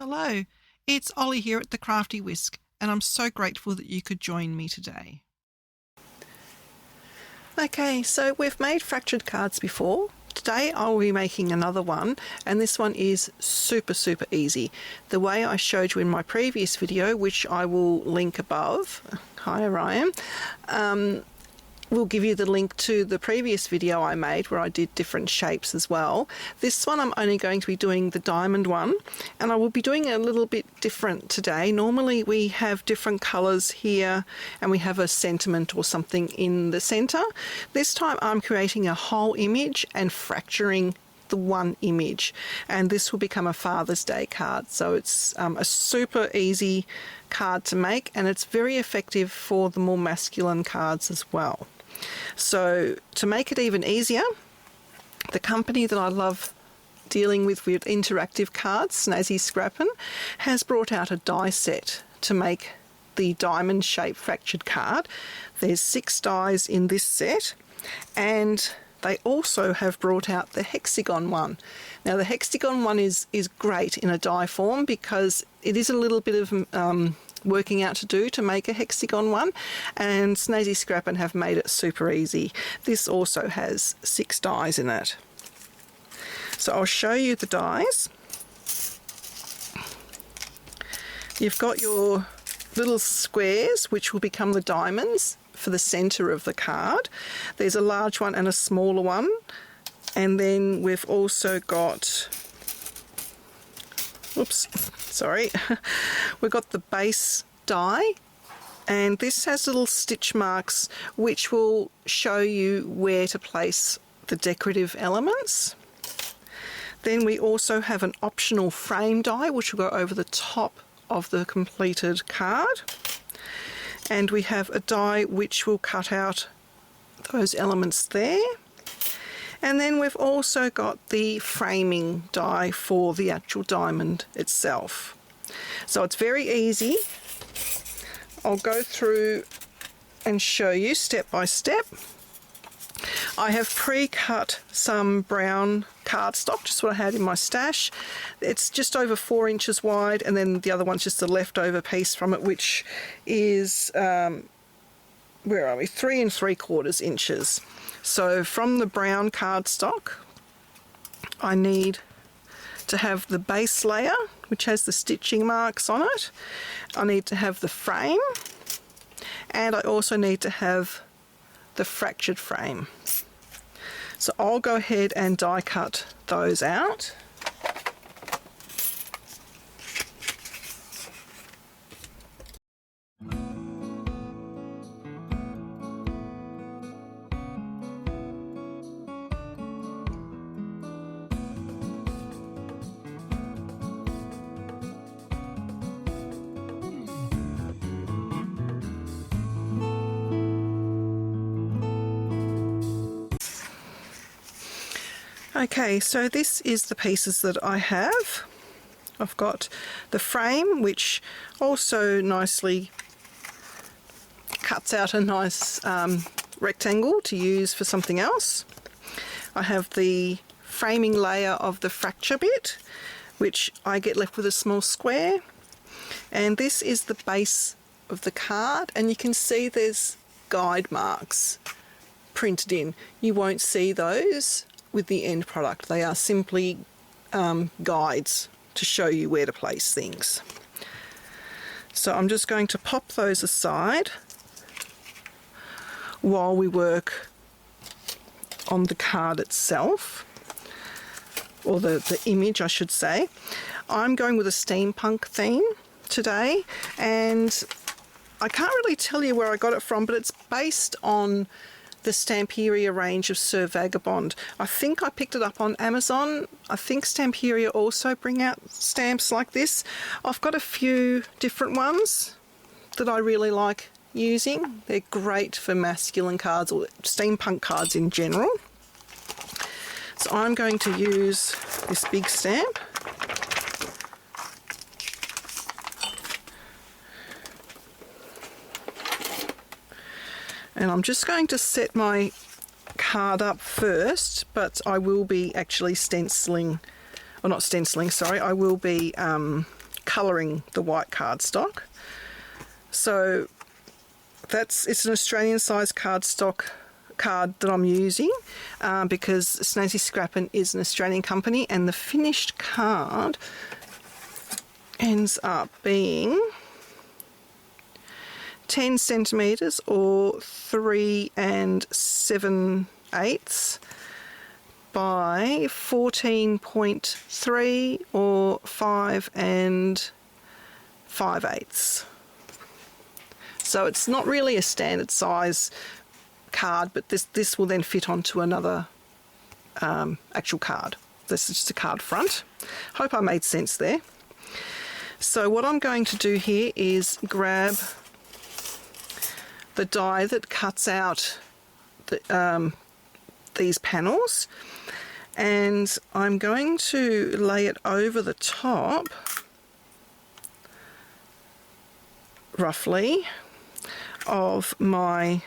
Hello, it's Ollie here at the Crafty Whisk, and I'm so grateful that you could join me today. Okay, so we've made fractured cards before. Today I'll be making another one, and this one is super easy. The way I showed you in my previous video, which I will link above, hi Ryan, we'll give you the link to the previous video I made where I did different shapes as well. This one I'm only going to be doing the diamond one, and I will be doing it a little bit different today. Normally we have different colours here and we have a sentiment or something in the centre. This time I'm creating a whole image and fracturing the one image, and this will become a Father's Day card. So it's a super easy card to make, and it's very effective for the more masculine cards as well. So to make it even easier, the company that I love dealing with interactive cards, Snazzi Scrappin, has brought out a die set to make the diamond shaped fractured card. There's 6 dies in this set, and they also have brought out the hexagon one. Now the hexagon one is great in a die form because it is a little bit of working out to do to make a hexagon one, and Snazzi Scrappin have made it super easy. This also has 6 dies in it. So I'll show you the dies. You've got your little squares which will become the diamonds for the centre of the card. There's a large one and a smaller one, and then we've also got, we've got the base die, and this has little stitch marks which will show you where to place the decorative elements. Then we also have an optional frame die which will go over the top of the completed card, and we have a die which will cut out those elements there. And then we've also got the framing die for the actual diamond itself. So it's very easy. I'll go through and show you step by step. I have pre-cut some brown cardstock, just what I had in my stash. It's just over 4 inches wide, and then the other one's just a leftover piece from it, which is, where are we, 3 3/4 inches. So from the brown cardstock, I need to have the base layer, which has the stitching marks on it. I need to have the frame, and I also need to have the fractured frame. So I'll go ahead and die cut those out. Okay, so this is the pieces that I have. I've got the frame, which also nicely cuts out a nice rectangle to use for something else. I have the framing layer of the fracture bit, which I get left with a small square. And this is the base of the card, and you can see there's guide marks printed in. You won't see those with the end product. They are simply guides to show you where to place things. So I'm just going to pop those aside while we work on the card itself, or the image I should say. I'm going with a steampunk theme today, and I can't really tell you where I got it from, but it's based on the Stamperia range of Sir Vagabond. I think I picked it up on Amazon. I think Stamperia also bring out stamps like this. I've got a few different ones that I really like using. They're great for masculine cards or steampunk cards in general. So I'm going to use this big stamp. And I'm just going to set my card up first, but I will be actually stenciling, or not stenciling, sorry, I will be colouring the white cardstock. So it's an Australian size cardstock card that I'm using because Snazzi Scrappin is an Australian company, and the finished card ends up being 10 centimetres or 3 7/8 by 14.3 or 5 5/8. So it's not really a standard size card, but this will then fit onto another actual card. This is just a card front. Hope I made sense there. So what I'm going to do here is grab the die that cuts out these panels, and I'm going to lay it over the top roughly of my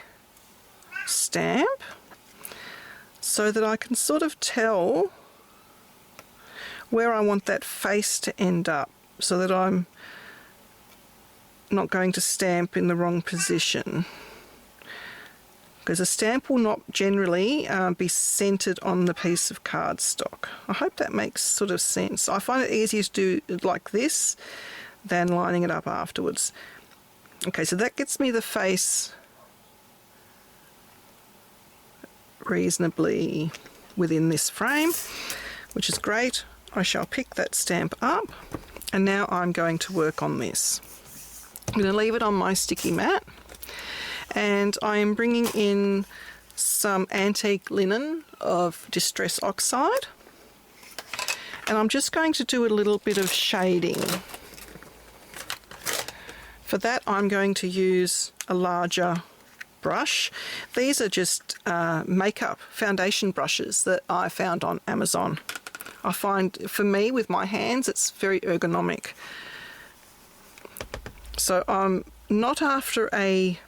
stamp so that I can sort of tell where I want that face to end up, so that I'm not going to stamp in the wrong position, because a stamp will not generally be centered on the piece of cardstock. I hope that makes sort of sense. I find it easier to do it like this than lining it up afterwards. Okay, so that gets me the face reasonably within this frame, which is great. I shall pick that stamp up, and now I'm going to work on this. I'm going to leave it on my sticky mat, and I am bringing in some antique linen of Distress Oxide, and I'm just going to do a little bit of shading. For that, I'm going to use a larger brush. These are just makeup foundation brushes that I found on Amazon. I find, for me, with my hands, it's very ergonomic. So I'm not after a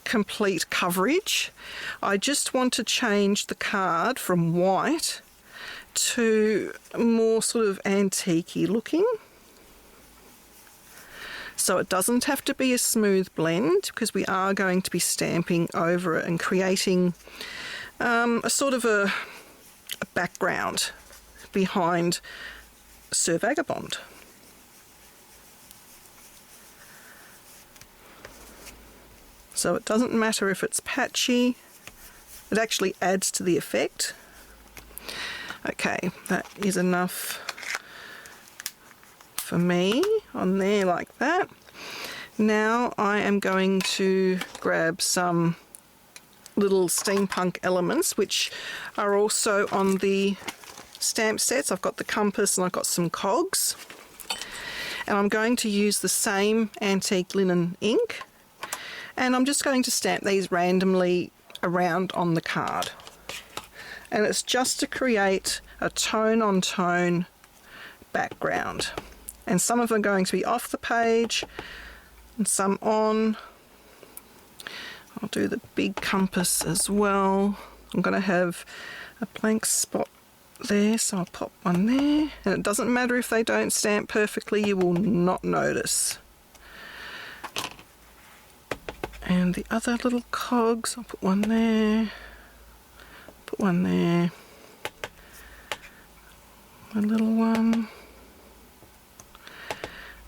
complete coverage. I just want to change the card from white to more sort of antique-y looking. So it doesn't have to be a smooth blend, because we are going to be stamping over it and creating a sort of a background behind Sir Vagabond. So it doesn't matter if it's patchy, it actually adds to the effect. Okay, that is enough for me on there like that. Now I am going to grab some little steampunk elements which are also on the stamp sets. I've got the compass and I've got some cogs, and I'm going to use the same antique linen ink, and I'm just going to stamp these randomly around on the card, and it's just to create a tone on tone background. And some of them are going to be off the page and some on. I'll do the big compass as well. I'm going to have a blank spot there, so I'll pop one there. And it doesn't matter if they don't stamp perfectly, you will not notice. And the other little cogs, I'll put one there, put one there, a little one.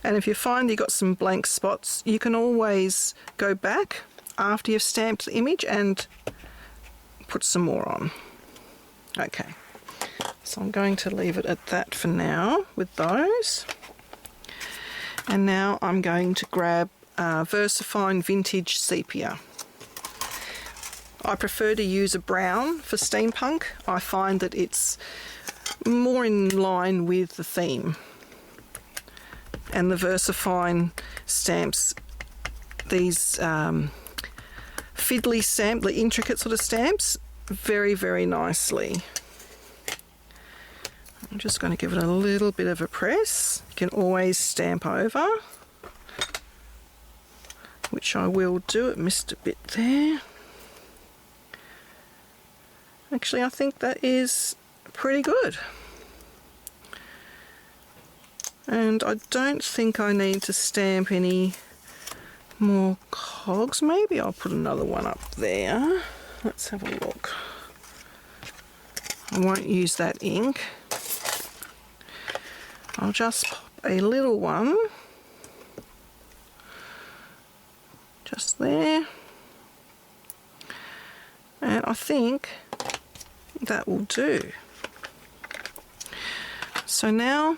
And if you find you've got some blank spots, you can always go back after you've stamped the image and put some more on. Okay, so I'm going to leave it at that for now with those. And now I'm going to grab VersaFine Vintage Sepia. I prefer to use a brown for steampunk. I find that it's more in line with the theme. And the VersaFine stamps, these fiddly stamp, the intricate sort of stamps, very, very nicely. I'm just going to give it a little bit of a press. You can always stamp over, which I will do. It missed a bit there. Actually, I think that is pretty good. And I don't think I need to stamp any more cogs. Maybe I'll put another one up there. Let's have a look. I won't use that ink. I'll just pop a little one just there. And I think that will do. So now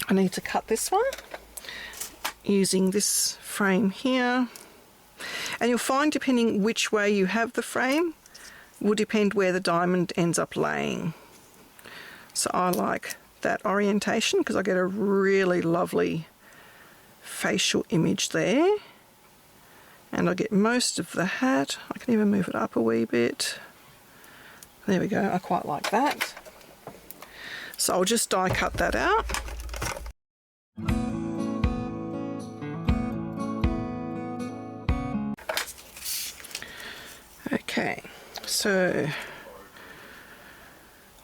I need to cut this one using this frame here. And you'll find, depending which way you have the frame, will depend where the diamond ends up laying. So I like that orientation because I get a really lovely facial image there. And I get most of the hat. I can even move it up a wee bit. There we go, I quite like that. So I'll just die cut that out. Okay, so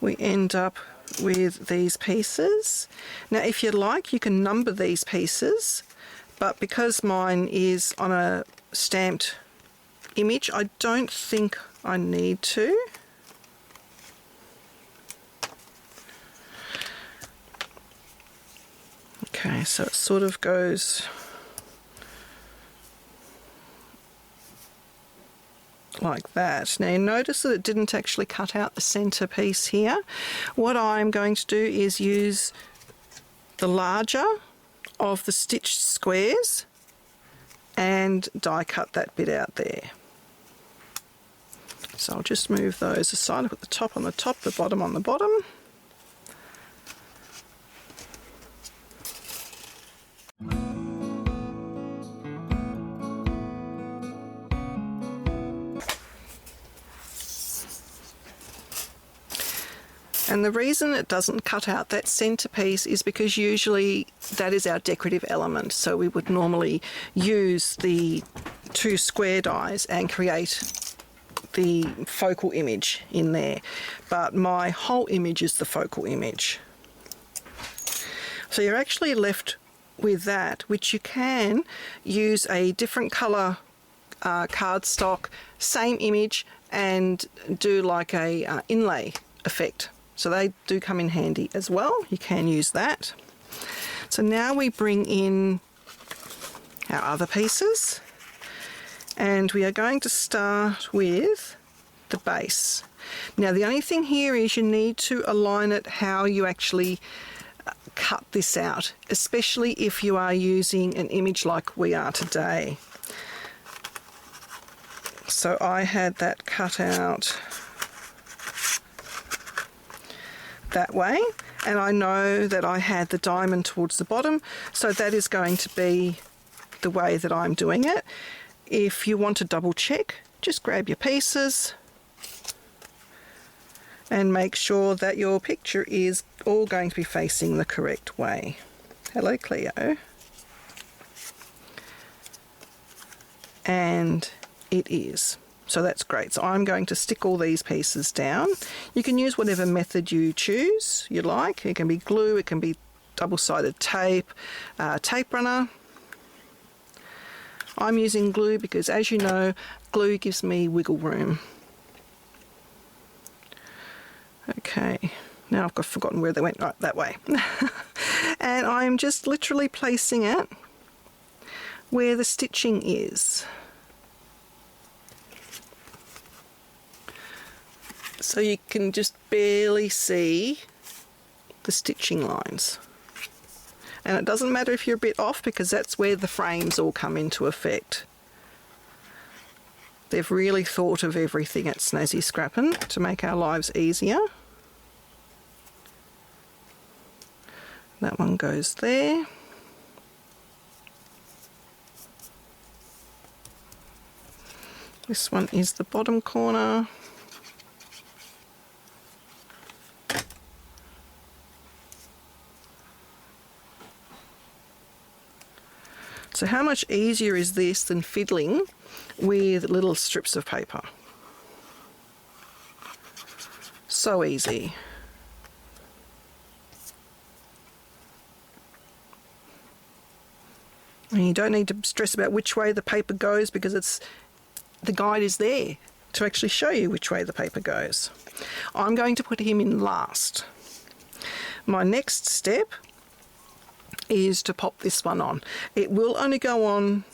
we end up with these pieces. Now if you like, you can number these pieces, but because mine is on a stamped image, I don't think I need to. Okay, so it sort of goes like that. Now you notice that it didn't actually cut out the center piece here. What I'm going to do is use the larger of the stitched squares and die cut that bit out there. So I'll just move those aside. I'll put the top on the top, the bottom on the bottom. And the reason it doesn't cut out that centerpiece is because usually that is our decorative element. So we would normally use the two square dies and create the focal image in there. But my whole image is the focal image. So you're actually left with that, which you can use a different colour cardstock, same image, and do like a inlay effect. So they do come in handy as well. You can use that. So now we bring in our other pieces, and we are going to start with the base. Now the only thing here is you need to align it how you actually cut this out, especially if you are using an image like we are today. So I had that cut out that way, and I know that I had the diamond towards the bottom, so that is going to be the way that I'm doing it. If you want to double check, just grab your pieces and make sure that your picture is all going to be facing the correct way. Hello, Cleo. And it is. So that's great. So I'm going to stick all these pieces down. You can use whatever method you choose, you like. It can be glue, it can be double-sided tape, tape runner. I'm using glue because, as you know, glue gives me wiggle room. Okay, now I've forgotten where they went. Right, that way. And I'm just literally placing it where the stitching is. So you can just barely see the stitching lines. And it doesn't matter if you're a bit off, because that's where the frames all come into effect. They've really thought of everything at Snazzi Scrappin to make our lives easier. That one goes there. This one is the bottom corner. So how much easier is this than fiddling with little strips of paper? So easy. And you don't need to stress about which way the paper goes, because the guide is there to actually show you which way the paper goes. I'm going to put him in last. My next step is to pop this one on. It will only go on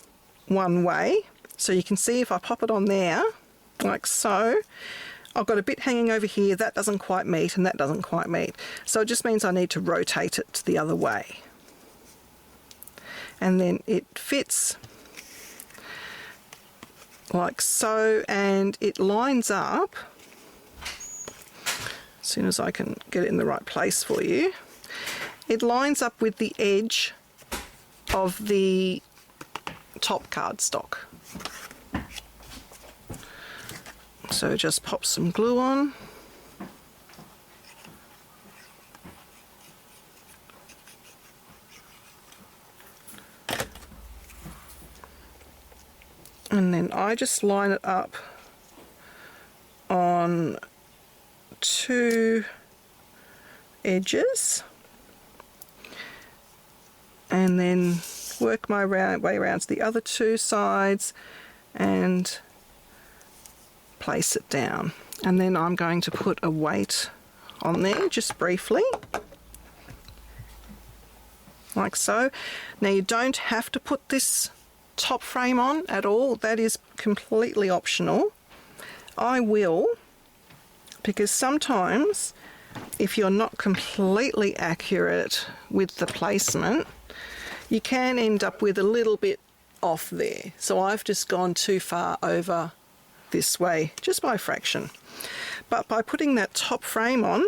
one way, so you can see if I pop it on there, like so, I've got a bit hanging over here that doesn't quite meet and that doesn't quite meet. So it just means I need to rotate it the other way. And then it fits like so, and it lines up, as soon as I can get it in the right place for you, it lines up with the edge of the top cardstock. So just pop some glue on. And then I just line it up on two edges and then work my way around to the other two sides and place it down. And then I'm going to put a weight on there just briefly, like so. Now you don't have to put this top frame on at all, that is completely optional. I will, because sometimes if you're not completely accurate with the placement, you can end up with a little bit off there. So I've just gone too far over this way, just by a fraction. But by putting that top frame on,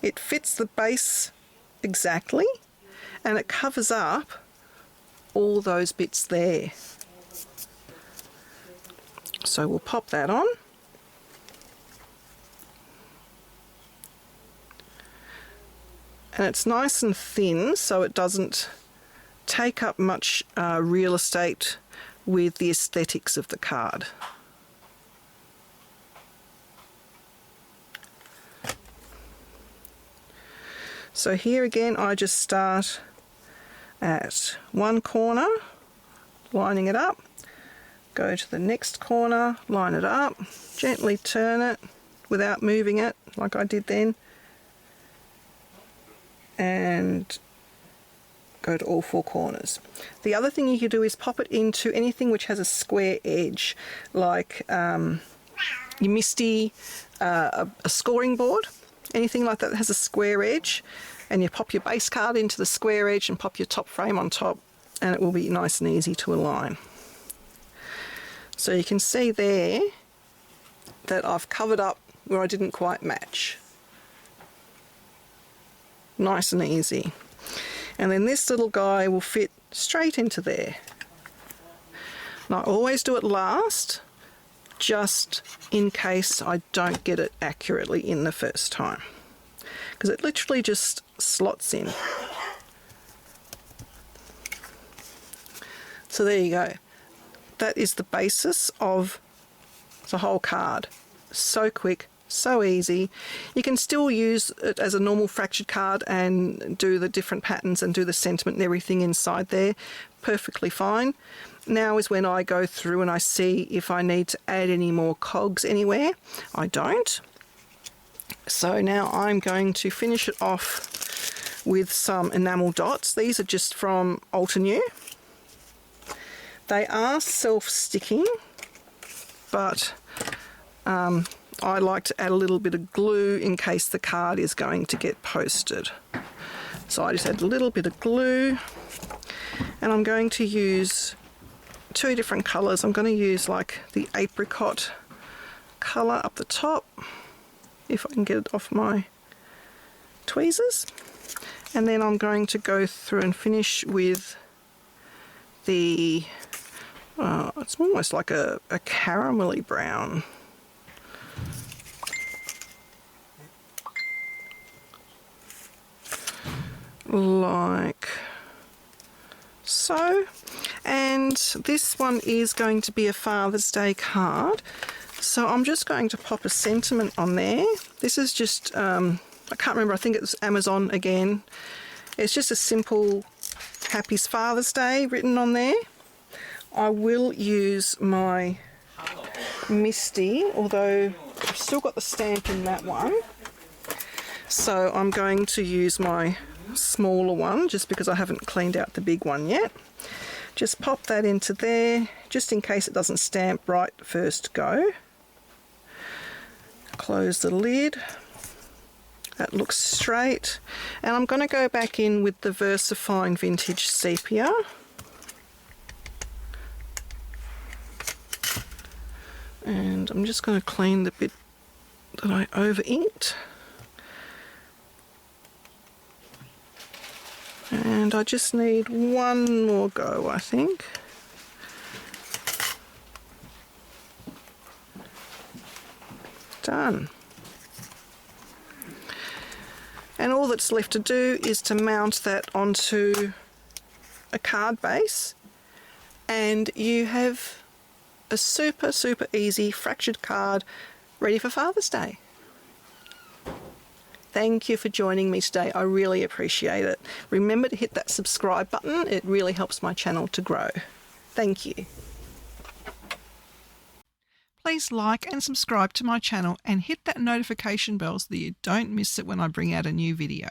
it fits the base exactly and it covers up all those bits there. So we'll pop that on. And it's nice and thin, so it doesn't take up much real estate with the aesthetics of the card. So here again I just start at one corner, lining it up, go to the next corner, line it up, gently turn it without moving it like I did then, and go to all four corners. The other thing you could do is pop it into anything which has a square edge, like your MISTI, a scoring board, anything like that that has a square edge, and you pop your base card into the square edge and pop your top frame on top, and it will be nice and easy to align. So you can see there that I've covered up where I didn't quite match. Nice and easy. And then this little guy will fit straight into there. And I always do it last, just in case I don't get it accurately in the first time, because it literally just slots in. So there you go. That is the basis of the whole card. So quick, so easy. You can still use it as a normal fractured card and do the different patterns and do the sentiment and everything inside there. Perfectly fine. Now is when I go through and I see if I need to add any more cogs anywhere. I don't. So now I'm going to finish it off with some enamel dots. These are just from Altenew. They are self-sticking, but I like to add a little bit of glue in case the card is going to get posted. So I just add a little bit of glue, and I'm going to use two different colours. I'm going to use like the apricot colour up the top, if I can get it off my tweezers, and then I'm going to go through and finish with the it's almost like a caramelly brown. Like so. And this one is going to be a Father's Day card. So I'm just going to pop a sentiment on there. This is just, I can't remember, I think it's Amazon again. It's just a simple Happy Father's Day written on there. I will use my Misty, although I've still got the stamp in that one. So I'm going to use my smaller one just because I haven't cleaned out the big one yet. Just pop that into there just in case it doesn't stamp right first go. Close the lid. That looks straight. And I'm going to go back in with the VersaFine Vintage Sepia. And I'm just going to clean the bit that I over-inked. And I just need one more go, I think. Done. And all that's left to do is to mount that onto a card base, and you have a super easy fractured card ready for Father's Day. Thank you for joining me today. I really appreciate it. Remember to hit that subscribe button. It really helps my channel to grow. Thank you. Please like and subscribe to my channel and hit that notification bell so that you don't miss it when I bring out a new video.